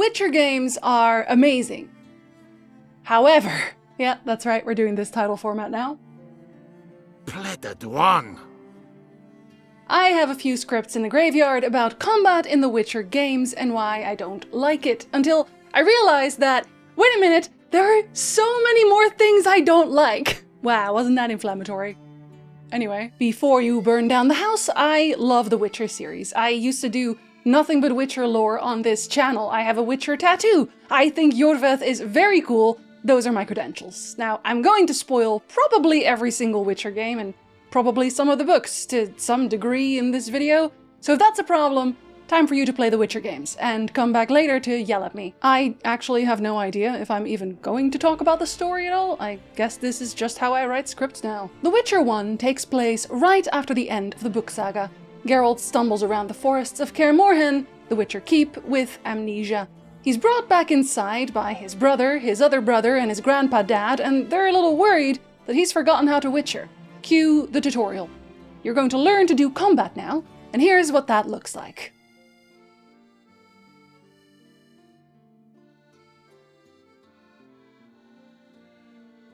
Witcher games are amazing. However, yeah, that's right, we're doing this title format now. Pleasant one. I have a few scripts in the graveyard about combat in the Witcher games and why I don't like it, until I realized that, wait a minute, there are so many more things I don't like. Wow, wasn't that inflammatory? Anyway, before you burn down the house, I love the Witcher series. I used to do nothing but Witcher lore on this channel. I have a Witcher tattoo. I think Iorveth is very cool. Those are my credentials. Now, I'm going to spoil probably every single Witcher game and probably some of the books to some degree in this video. So if that's a problem, time for you to play the Witcher games and come back later to yell at me. I actually have no idea if I'm even going to talk about the story at all. I guess this is just how I write scripts now. The Witcher 1 takes place right after the end of the book saga. Geralt stumbles around the forests of Kaer Morhen, the Witcher Keep, with amnesia. He's brought back inside by his brother, his other brother, and his grandpa dad, and they're a little worried that he's forgotten how to Witcher. Cue the tutorial. You're going to learn to do combat now, and here's what that looks like.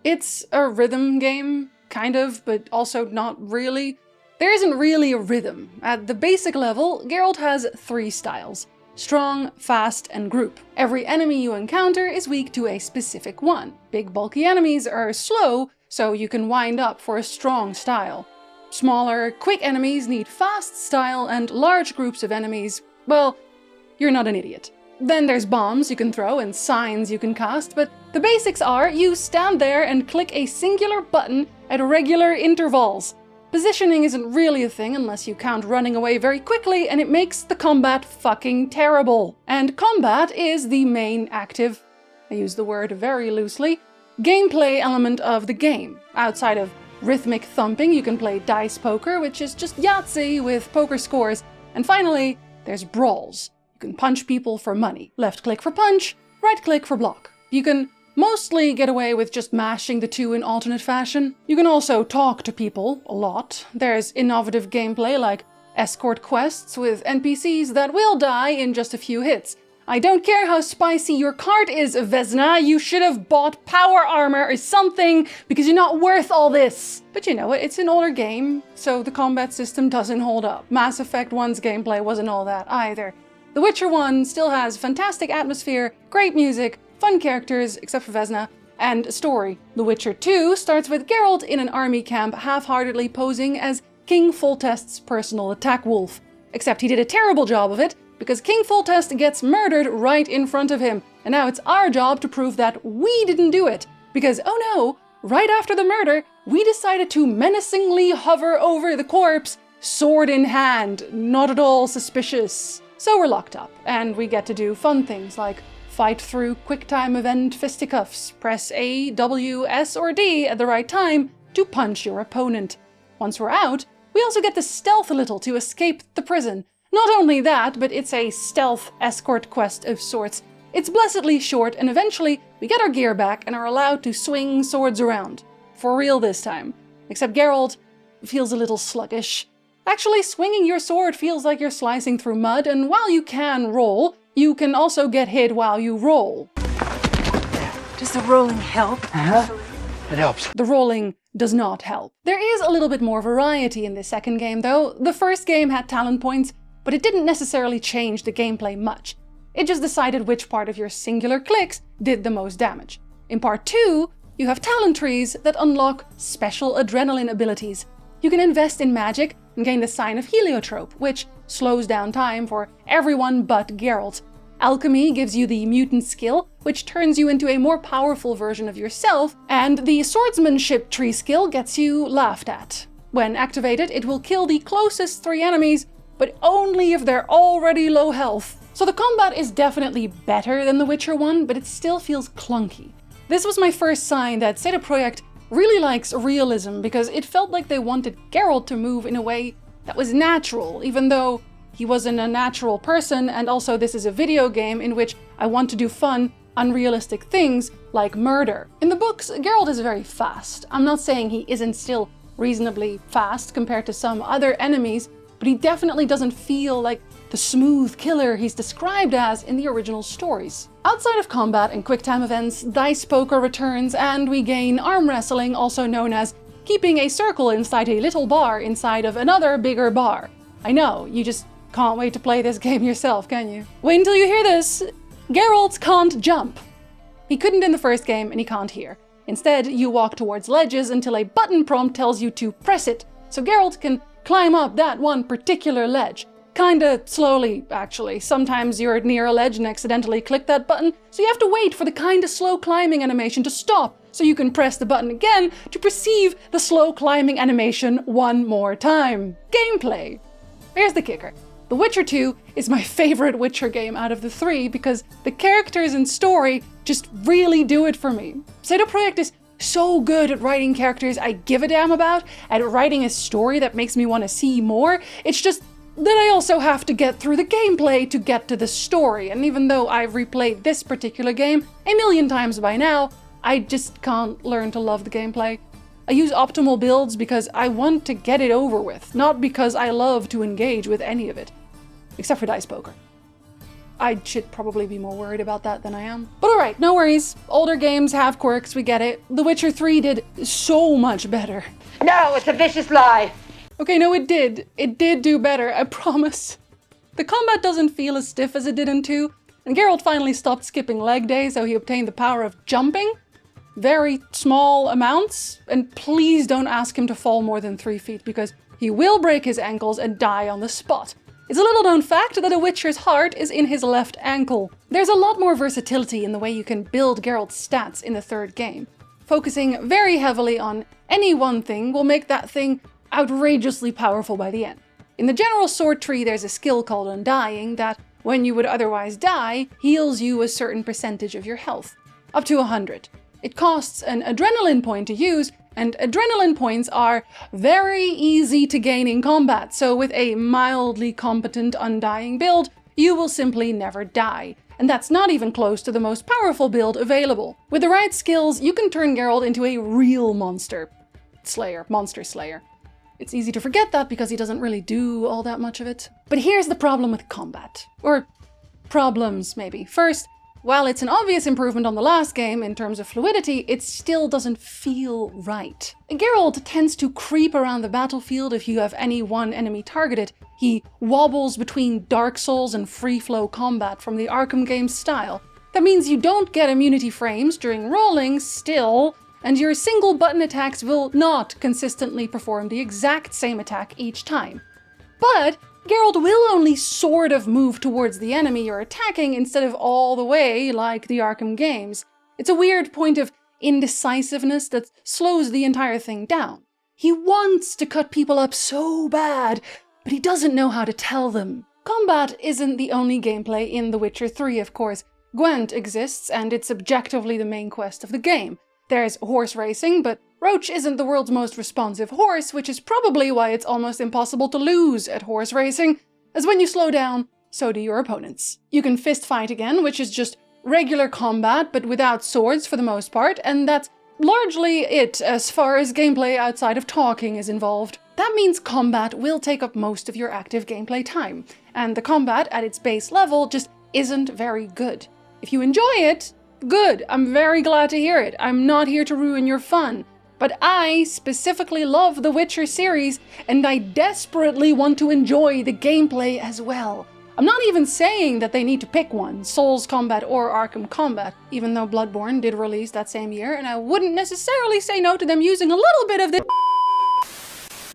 It's a rhythm game, kind of, but also not really. There isn't really a rhythm. At the basic level, Geralt has 3 styles: strong, fast, and group. Every enemy you encounter is weak to a specific one. Big bulky enemies are slow, so you can wind up for a strong style. Smaller, quick enemies need fast style, and large groups of enemies, well, you're not an idiot. Then there's bombs you can throw and signs you can cast, but the basics are you stand there and click a singular button at regular intervals. Positioning isn't really a thing unless you count running away very quickly, and it makes the combat fucking terrible. And combat is the main active, I use the word very loosely, gameplay element of the game. Outside of rhythmic thumping, you can play dice poker, which is just Yahtzee with poker scores. And finally, there's brawls. You can punch people for money. Left click for punch, right click for block. You can mostly get away with just mashing the two in alternate fashion. You can also talk to people a lot. There's innovative gameplay like escort quests with NPCs that will die in just a few hits. I don't care how spicy your cart is, Vesna, you should have bought power armor or something because you're not worth all this. But you know what, it's an older game, so the combat system doesn't hold up. Mass Effect 1's gameplay wasn't all that either. The Witcher 1 still has fantastic atmosphere, great music, fun characters, except for Vesna, and a story. The Witcher 2 starts with Geralt in an army camp half-heartedly posing as King Foltest's personal attack wolf. Except he did a terrible job of it, because King Foltest gets murdered right in front of him, and now it's our job to prove that we didn't do it. Because, oh no, right after the murder, we decided to menacingly hover over the corpse, sword in hand, not at all suspicious. So we're locked up, and we get to do fun things like fight through QuickTime event fisticuffs, press A, W, S, or D at the right time to punch your opponent. Once we're out, we also get to stealth a little to escape the prison. Not only that, but it's a stealth escort quest of sorts. It's blessedly short, and eventually we get our gear back and are allowed to swing swords around. For real this time. Except Geralt feels a little sluggish. Actually, swinging your sword feels like you're slicing through mud, and while you can roll, you can also get hit while you roll. Does the rolling help? It helps. The rolling does not help. There is a little bit more variety in this second game, though. The first game had talent points, but it didn't necessarily change the gameplay much. It just decided which part of your singular clicks did the most damage. In part 2, you have talent trees that unlock special adrenaline abilities. You can invest in magic and gain the sign of heliotrope, which slows down time for everyone but Geralt. Alchemy gives you the mutant skill, which turns you into a more powerful version of yourself, and the swordsmanship tree skill gets you laughed at. When activated, it will kill the closest 3 enemies, but only if they're already low health. So the combat is definitely better than The Witcher 1, but it still feels clunky. This was my first sign that CD Projekt really likes realism, because it felt like they wanted Geralt to move in a way that was natural, even though he wasn't a natural person, and also this is a video game in which I want to do fun, unrealistic things like murder. In the books, Geralt is very fast. I'm not saying he isn't still reasonably fast compared to some other enemies, but he definitely doesn't feel like the smooth killer he's described as in the original stories. Outside of combat and quick time events, dice poker returns, and we gain arm wrestling, also known as keeping a circle inside a little bar inside of another bigger bar. I know, you just can't wait to play this game yourself, can you? Wait until you hear this! Geralt can't jump. He couldn't in the first game, and he can't here. Instead, you walk towards ledges until a button prompt tells you to press it, so Geralt can climb up that one particular ledge. Kinda slowly, actually. Sometimes you're near a ledge and accidentally click that button, so you have to wait for the kinda slow climbing animation to stop, so you can press the button again to perceive the slow climbing animation one more time. Gameplay! Here's the kicker. The Witcher 2 is my favorite Witcher game out of the three because the characters and story just really do it for me. CD Projekt is so good at writing characters I give a damn about, at writing a story that makes me want to see more. It's just that I also have to get through the gameplay to get to the story, and even though I've replayed this particular game a million times by now, I just can't learn to love the gameplay. I use optimal builds because I want to get it over with, not because I love to engage with any of it. Except for dice poker. I should probably be more worried about that than I am. But alright, no worries. Older games have quirks, we get it. The Witcher 3 did so much better. No, it's a vicious lie. Okay, no, it did. It did do better, I promise. The combat doesn't feel as stiff as it did in 2, and Geralt finally stopped skipping leg day, so he obtained the power of jumping. Very small amounts, and please don't ask him to fall more than 3 feet, because he will break his ankles and die on the spot. It's a little known fact that a Witcher's heart is in his left ankle. There's a lot more versatility in the way you can build Geralt's stats in the third game. Focusing very heavily on any one thing will make that thing outrageously powerful by the end. In the general sword tree, there's a skill called Undying that, when you would otherwise die, heals you a certain percentage of your health, up to 100. It costs an adrenaline point to use, and adrenaline points are very easy to gain in combat, so with a mildly competent Undying build, you will simply never die. And that's not even close to the most powerful build available. With the right skills, you can turn Geralt into a real monster slayer. It's easy to forget that because he doesn't really do all that much of it. But here's the problem with combat. Or problems, maybe. First, while it's an obvious improvement on the last game in terms of fluidity, it still doesn't feel right. Geralt tends to creep around the battlefield if you have any one enemy targeted. He wobbles between Dark Souls and free-flow combat from the Arkham games style. That means you don't get immunity frames during rolling still, and your single button attacks will not consistently perform the exact same attack each time. But Geralt will only sort of move towards the enemy you're attacking instead of all the way like the Arkham games. It's a weird point of indecisiveness that slows the entire thing down. He wants to cut people up so bad, but he doesn't know how to tell them. Combat isn't the only gameplay in The Witcher 3, of course. Gwent exists, and it's objectively the main quest of the game. There's horse racing, but Roach isn't the world's most responsive horse, which is probably why it's almost impossible to lose at horse racing, as when you slow down, so do your opponents. You can fist fight again, which is just regular combat, but without swords for the most part, and that's largely it as far as gameplay outside of talking is involved. That means combat will take up most of your active gameplay time, and the combat at its base level just isn't very good. If you enjoy it, good, I'm very glad to hear it. I'm not here to ruin your fun. But I specifically love the Witcher series, and I desperately want to enjoy the gameplay as well. I'm not even saying that they need to pick one, Souls Combat or Arkham Combat, even though Bloodborne did release that same year, and I wouldn't necessarily say no to them using a little bit of this.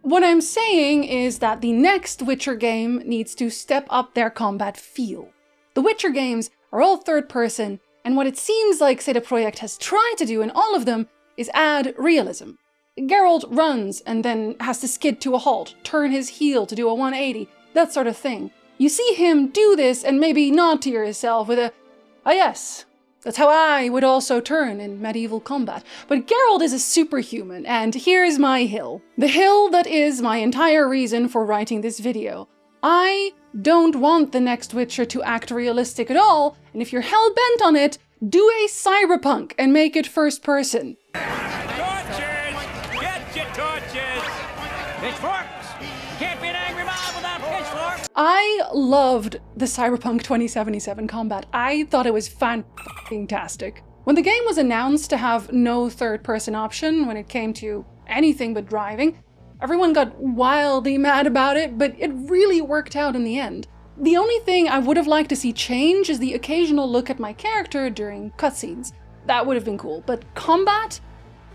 What I'm saying is that the next Witcher game needs to step up their combat feel. The Witcher games are all third person, and what it seems like CD Projekt has tried to do in all of them is add realism. Geralt runs and then has to skid to a halt, turn his heel to do a 180, that sort of thing. You see him do this and maybe nod to yourself with a, "Ah yes, that's how I would also turn in medieval combat." But Geralt is a superhuman, and here's my hill. The hill that is my entire reason for writing this video. I don't want the next Witcher to act realistic at all, and if you're hell-bent on it, do a cyberpunk and make it first person. Torches! Get your torches! Pitchforks! Can't be an angry mob without pitchforks! I loved the Cyberpunk 2077 combat. I thought it was fantastic. When the game was announced to have no third-person option when it came to anything but driving, everyone got wildly mad about it, but it really worked out in the end. The only thing I would have liked to see change is the occasional look at my character during cutscenes. That would have been cool, but combat?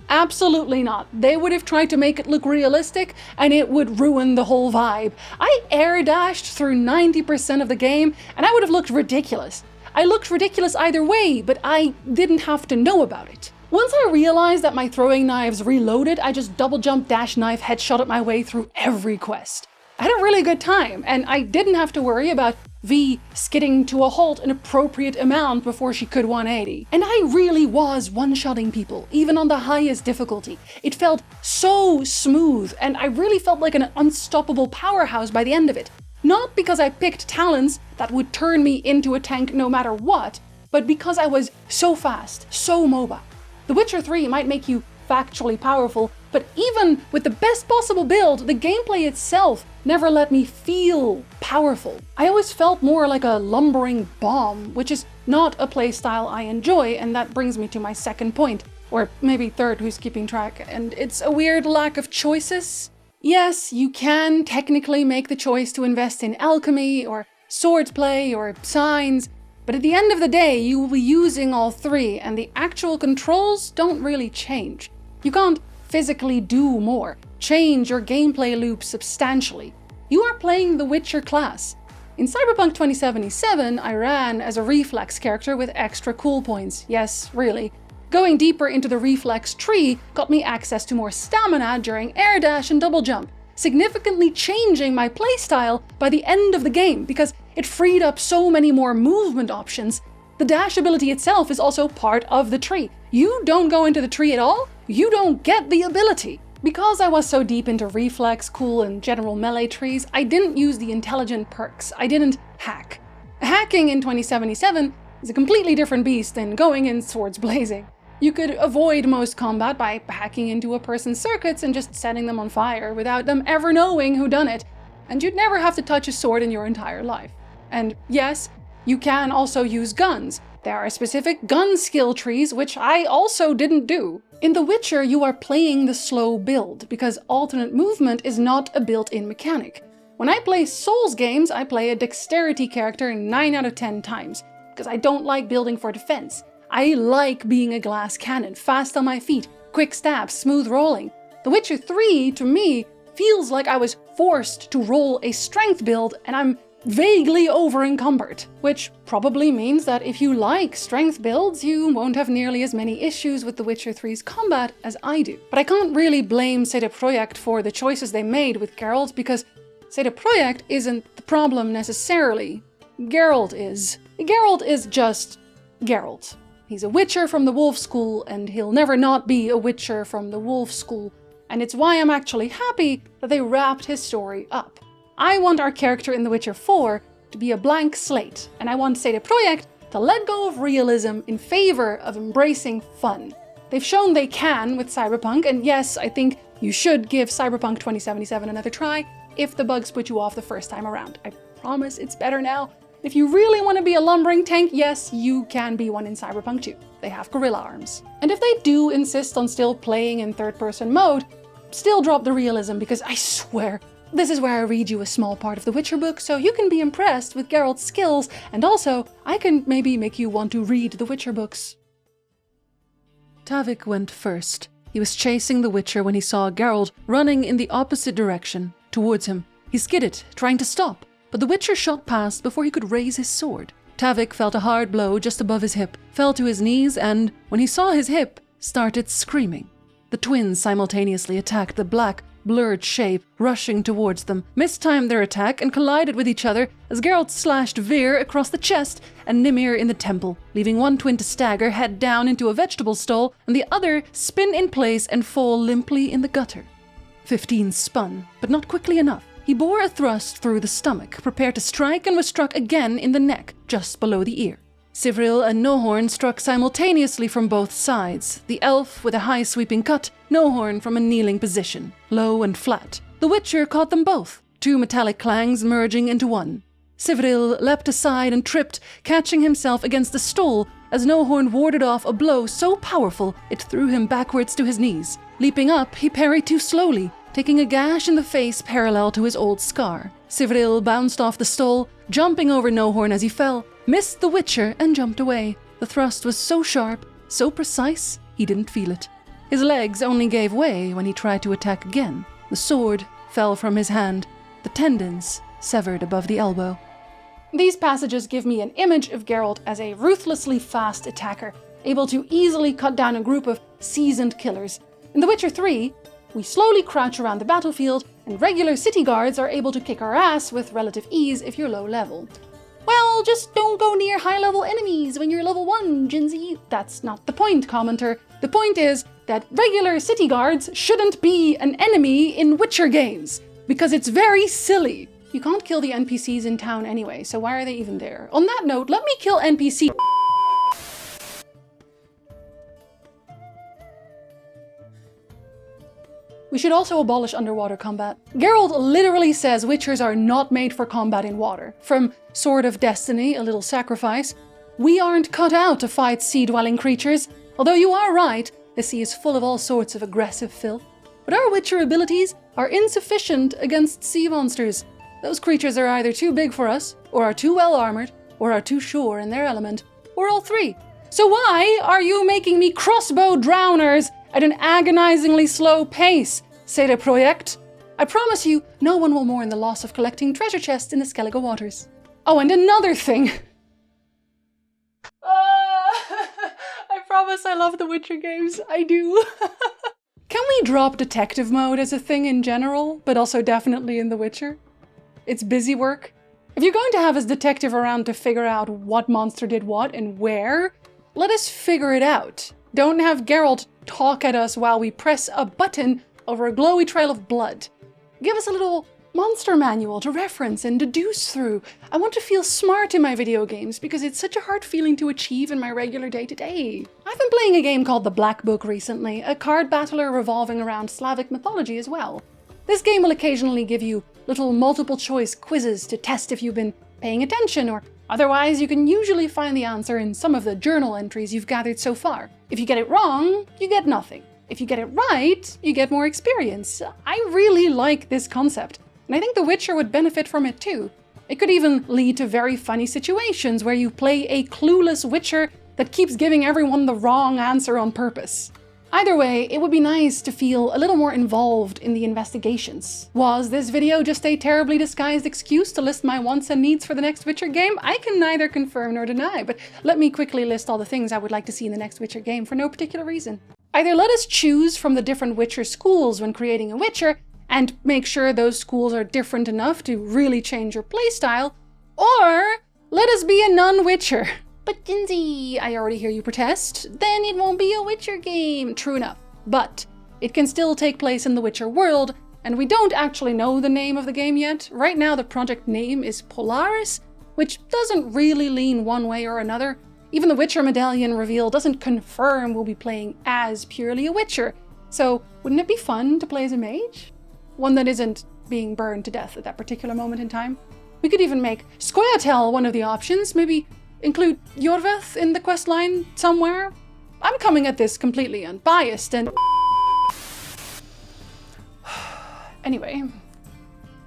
Absolutely not. They would have tried to make it look realistic, and it would ruin the whole vibe. I air dashed through 90% of the game, and I would have looked ridiculous. I looked ridiculous either way, but I didn't have to know about it. Once I realized that my throwing knives reloaded, I just double jump, dash knife, headshotted my way through every quest. I had a really good time, and I didn't have to worry about V skidding to a halt an appropriate amount before she could 180. And I really was one-shotting people, even on the highest difficulty. It felt so smooth, and I really felt like an unstoppable powerhouse by the end of it. Not because I picked talents that would turn me into a tank no matter what, but because I was so fast, so mobile. The Witcher 3 might make you factually powerful, but even with the best possible build, the gameplay itself never let me feel powerful. I always felt more like a lumbering bomb, which is not a playstyle I enjoy, and that brings me to my second point, or maybe third, who's keeping track, and it's a weird lack of choices. Yes, you can technically make the choice to invest in alchemy, or swordplay, or signs, but at the end of the day, you will be using all three, and the actual controls don't really change. You can't physically do more, change your gameplay loop substantially. You are playing the Witcher class. In Cyberpunk 2077, I ran as a reflex character with extra cool points. Yes, really. Going deeper into the reflex tree got me access to more stamina during air dash and double jump, significantly changing my playstyle by the end of the game because it freed up so many more movement options. The dash ability itself is also part of the tree. You don't go into the tree at all, you don't get the ability. Because I was so deep into reflex, cool, and general melee trees, I didn't use the intelligent perks. I didn't hack. Hacking in 2077 is a completely different beast than going in swords blazing. You could avoid most combat by hacking into a person's circuits and just setting them on fire without them ever knowing who done it, and you'd never have to touch a sword in your entire life. And yes, you can also use guns. There are specific gun skill trees, which I also didn't do. In The Witcher, you are playing the slow build, because alternate movement is not a built-in mechanic. When I play Souls games, I play a dexterity character 9 out of 10 times, because I don't like building for defense. I like being a glass cannon, fast on my feet, quick stabs, smooth rolling. The Witcher 3, to me, feels like I was forced to roll a strength build, and I'm vaguely over-encumbered, which probably means that if you like strength builds, you won't have nearly as many issues with The Witcher 3's combat as I do. But I can't really blame CD Projekt for the choices they made with Geralt, because CD Projekt isn't the problem necessarily. Geralt is. Geralt is just Geralt. He's a Witcher from the Wolf School, and he'll never not be a Witcher from the Wolf School, and it's why I'm actually happy that they wrapped his story up. I want our character in The Witcher 4 to be a blank slate, and I want CD Projekt to let go of realism in favor of embracing fun. They've shown they can with Cyberpunk, and yes, I think you should give Cyberpunk 2077 another try if the bugs put you off the first time around. I promise it's better now. If you really want to be a lumbering tank, yes, you can be one in Cyberpunk 2. They have gorilla arms. And if they do insist on still playing in third-person mode, still drop the realism, because I swear, this is where I read you a small part of the Witcher book, so you can be impressed with Geralt's skills, and also, I can maybe make you want to read the Witcher books. Tavik went first. He was chasing the Witcher when he saw Geralt running in the opposite direction, towards him. He skidded, trying to stop, but the Witcher shot past before he could raise his sword. Tavik felt a hard blow just above his hip, fell to his knees, and, when he saw his hip, started screaming. The twins simultaneously attacked the black, blurred shape rushing towards them, mistimed their attack and collided with each other as Geralt slashed Vir across the chest and Nimir in the temple, leaving one twin to stagger head down into a vegetable stall and the other spin in place and fall limply in the gutter. 15 spun, but not quickly enough. He bore a thrust through the stomach, prepared to strike, and was struck again in the neck, just below the ear. Sivril and Nohorn struck simultaneously from both sides, the elf with a high sweeping cut, Nohorn from a kneeling position, low and flat. The Witcher caught them both. two metallic clangs merging into one. Civril leapt aside and tripped, catching himself against the stool as Nohorn warded off a blow so powerful it threw him backwards to his knees. Leaping up, he parried too slowly, taking a gash in the face parallel to his old scar. Civril bounced off the stool, jumping over Nohorn as he fell, missed the Witcher and jumped away. The thrust was so sharp, so precise, he didn't feel it. His legs only gave way when he tried to attack again. The sword fell from his hand, the tendons severed above the elbow. These passages give me an image of Geralt as a ruthlessly fast attacker, able to easily cut down a group of seasoned killers. In The Witcher 3, we slowly crouch around the battlefield, and regular city guards are able to kick our ass with relative ease if you're low level. Well, just don't go near high-level enemies when you're level 1, Jinzi. That's not the point, commenter. The point is that regular city guards shouldn't be an enemy in Witcher games, because it's very silly. You can't kill the NPCs in town anyway, so why are they even there? On that note, let me kill NPC. We should also abolish underwater combat. Geralt literally says Witchers are not made for combat in water. From Sword of Destiny, A Little Sacrifice, we aren't cut out to fight sea-dwelling creatures, although you are right, the sea is full of all sorts of aggressive filth. But our Witcher abilities are insufficient against sea monsters. Those creatures are either too big for us, or are too well armored, or are too sure in their element, or all three. So why are you making me crossbow drowners at an agonizingly slow pace, c'est le project? I promise you, no one will mourn the loss of collecting treasure chests in the Skellige waters. Oh, and another thing. I promise I love the Witcher games. I do. Can we drop detective mode as a thing in general, but also definitely in The Witcher? It's busy work. If you're going to have us detective around to figure out what monster did what and where, let us figure it out. Don't have Geralt talk at us while we press a button over a glowy trail of blood. Give us a little monster manual to reference and deduce through. I want to feel smart in my video games because it's such a hard feeling to achieve in my regular day-to-day. I've been playing a game called The Black Book recently, a card battler revolving around Slavic mythology as well. This game will occasionally give you little multiple-choice quizzes to test if you've been paying attention, or otherwise you can usually find the answer in some of the journal entries you've gathered so far. If you get it wrong, you get nothing. If you get it right, you get more experience. I really like this concept, and I think The Witcher would benefit from it too. It could even lead to very funny situations where you play a clueless Witcher that keeps giving everyone the wrong answer on purpose. Either way, it would be nice to feel a little more involved in the investigations. Was this video just a terribly disguised excuse to list my wants and needs for the next Witcher game? I can neither confirm nor deny, but let me quickly list all the things I would like to see in the next Witcher game for no particular reason. Either let us choose from the different Witcher schools when creating a Witcher, and make sure those schools are different enough to really change your playstyle, or let us be a non-Witcher. But Jinzi, I already hear you protest, then it won't be a Witcher game. True enough, but it can still take place in the Witcher world, and we don't actually know the name of the game yet. Right now the project name is Polaris, which doesn't really lean one way or another. Even the Witcher medallion reveal doesn't confirm we'll be playing as purely a Witcher. So wouldn't it be fun to play as a mage? One that isn't being burned to death at that particular moment in time. We could even make Scoia'tael one of the options, maybe include Iorveth in the questline somewhere. I'm coming at this completely unbiased and... Anyway,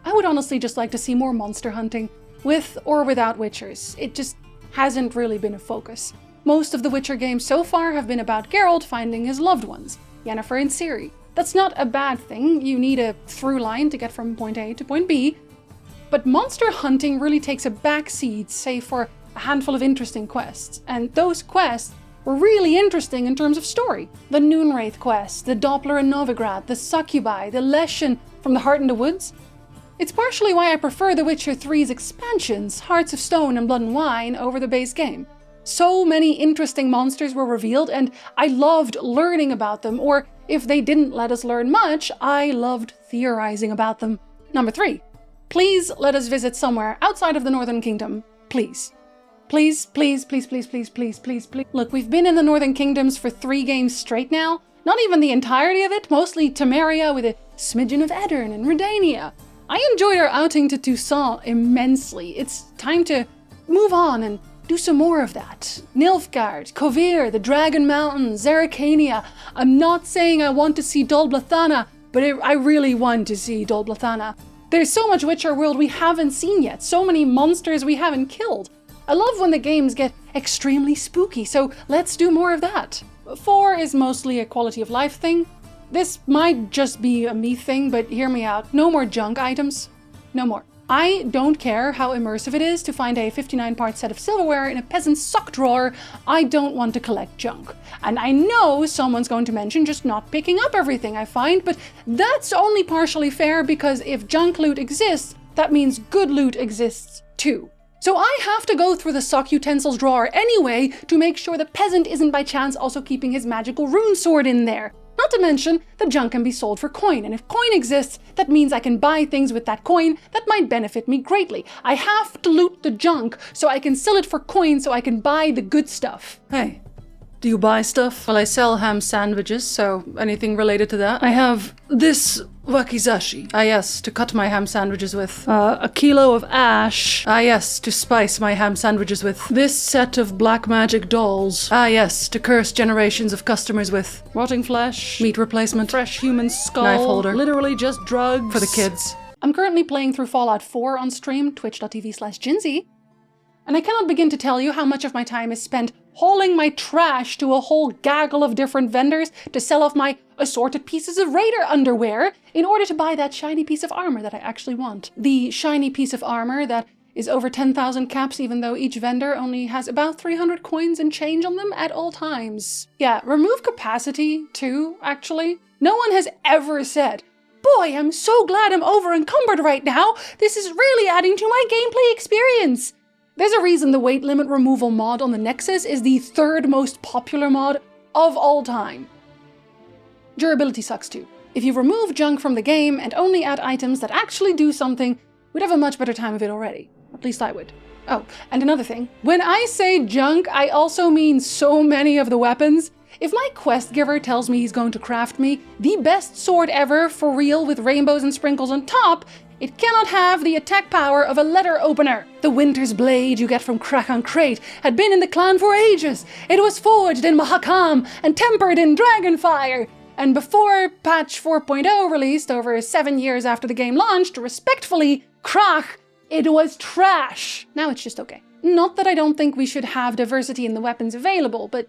I would honestly just like to see more monster hunting, with or without Witchers. It just hasn't really been a focus. Most of the Witcher games so far have been about Geralt finding his loved ones, Yennefer and Ciri. That's not a bad thing, you need a through line to get from point A to point B, but monster hunting really takes a backseat, say for a handful of interesting quests, and those quests were really interesting in terms of story. The Noonwraith quest, the Doppler in Novigrad, the Succubi, the Leshen from the Heart in the Woods. It's partially why I prefer The Witcher 3's expansions, Hearts of Stone and Blood and Wine, over the base game. So many interesting monsters were revealed, and I loved learning about them, or if they didn't let us learn much, I loved theorizing about them. Number 3. Please let us visit somewhere outside of the Northern Kingdom. Please. Please, please, please, please, please, please, please, please. Look, we've been in the Northern Kingdoms for 3 games straight now. Not even the entirety of it, mostly Temeria with a smidgen of Edirn and Redania. I enjoyed our outing to Toussaint immensely. It's time to move on and do some more of that. Nilfgaard, Kovir, the Dragon Mountain, Zerrikania. I'm not saying I want to see Dol Blathanna, but I really want to see Dol Blathanna. There's so much Witcher world we haven't seen yet, so many monsters we haven't killed. I love when the games get extremely spooky, so let's do more of that. 4 is mostly a quality of life thing. This might just be a me thing, but hear me out. No more junk items. No more. I don't care how immersive it is to find a 59-part set of silverware in a peasant's sock drawer. I don't want to collect junk. And I know someone's going to mention just not picking up everything I find, but that's only partially fair because if junk loot exists, that means good loot exists too. So I have to go through the sock utensils drawer anyway to make sure the peasant isn't by chance also keeping his magical rune sword in there. Not to mention, the junk can be sold for coin, and if coin exists, that means I can buy things with that coin that might benefit me greatly. I have to loot the junk so I can sell it for coin so I can buy the good stuff. Hey, do you buy stuff? Well, I sell ham sandwiches, so anything related to that. I have this wakizashi. Ah yes, to cut my ham sandwiches with. A kilo of ash. Ah yes, to spice my ham sandwiches with. This set of black magic dolls. Ah yes, to curse generations of customers with. Rotting flesh. Meat replacement. Fresh human skull. Knife holder. Literally just drugs. For the kids. I'm currently playing through Fallout 4 on stream, twitch.tv/Jinsey. And I cannot begin to tell you how much of my time is spent hauling my trash to a whole gaggle of different vendors to sell off my assorted pieces of raider underwear in order to buy that shiny piece of armor that I actually want. The shiny piece of armor that is over 10,000 caps even though each vendor only has about 300 coins and change on them at all times. Yeah, remove capacity too, actually. No one has ever said, "Boy, I'm so glad I'm over encumbered right now. This is really adding to my gameplay experience." There's a reason the weight limit removal mod on the Nexus is the 3rd most popular mod of all time. Durability sucks too. If you remove junk from the game and only add items that actually do something, we'd have a much better time of it already. At least I would. Oh, and another thing. When I say junk, I also mean so many of the weapons. If my quest giver tells me he's going to craft me the best sword ever for real with rainbows and sprinkles on top, it cannot have the attack power of a letter opener. The Winter's Blade you get from Krakan Crate had been in the clan for ages. It was forged in Mahakam and tempered in Dragonfire. And before patch 4.0 released over 7 years after the game launched, respectfully, Krach, it was trash. Now it's just okay. Not that I don't think we should have diversity in the weapons available, but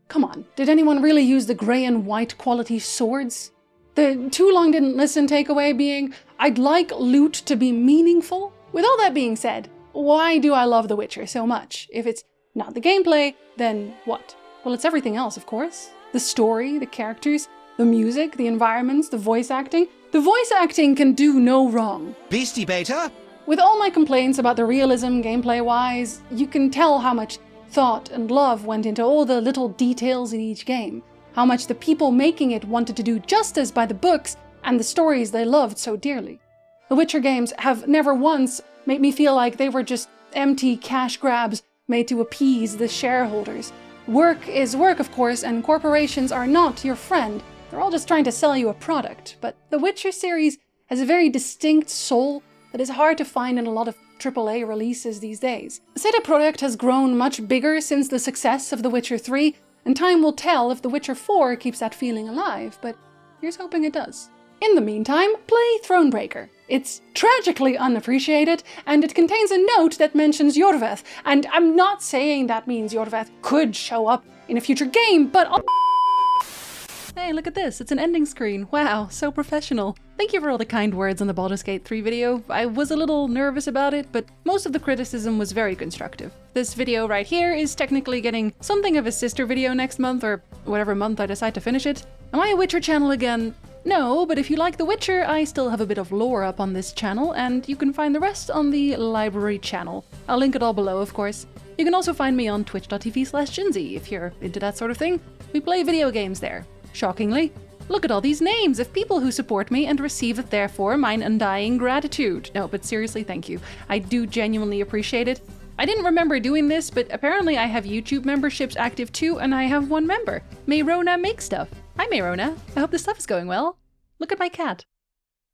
come on, did anyone really use the gray and white quality swords? The too long didn't listen takeaway being, I'd like loot to be meaningful. With all that being said, why do I love The Witcher so much? If it's not the gameplay, then what? Well, it's everything else, of course. The story, the characters, the music, the environments, the voice acting. The voice acting can do no wrong. Beastie Beta? With all my complaints about the realism gameplay-wise, you can tell how much thought and love went into all the little details in each game. How much the people making it wanted to do justice by the books and the stories they loved so dearly. The Witcher games have never once made me feel like they were just empty cash grabs made to appease the shareholders. Work is work, of course, and corporations are not your friend. They're all just trying to sell you a product. But the Witcher series has a very distinct soul that is hard to find in a lot of AAA releases these days. CD Projekt has grown much bigger since the success of The Witcher 3, and time will tell if The Witcher 4 keeps that feeling alive, but here's hoping it does. In the meantime, play Thronebreaker. It's tragically unappreciated, and it contains a note that mentions Iorveth, and I'm not saying that means Iorveth could show up in a future game, but hey, look at this, it's an ending screen. Wow, so professional. Thank you for all the kind words on the Baldur's Gate 3 video. I was a little nervous about it, but most of the criticism was very constructive. This video right here is technically getting something of a sister video next month, or whatever month I decide to finish it. Am I a Witcher channel again? No, but if you like The Witcher, I still have a bit of lore up on this channel, and you can find the rest on the library channel. I'll link it all below, of course. You can also find me on twitch.tv/Jinsey if you're into that sort of thing. We play video games there. Shockingly. Look at all these names of people who support me and receive therefore mine undying gratitude. No, but seriously, thank you. I do genuinely appreciate it. I didn't remember doing this, but apparently I have YouTube memberships active too, and I have one member. Mayrona Make Stuff. Hi Mayrona. I hope this stuff is going well. Look at my cat.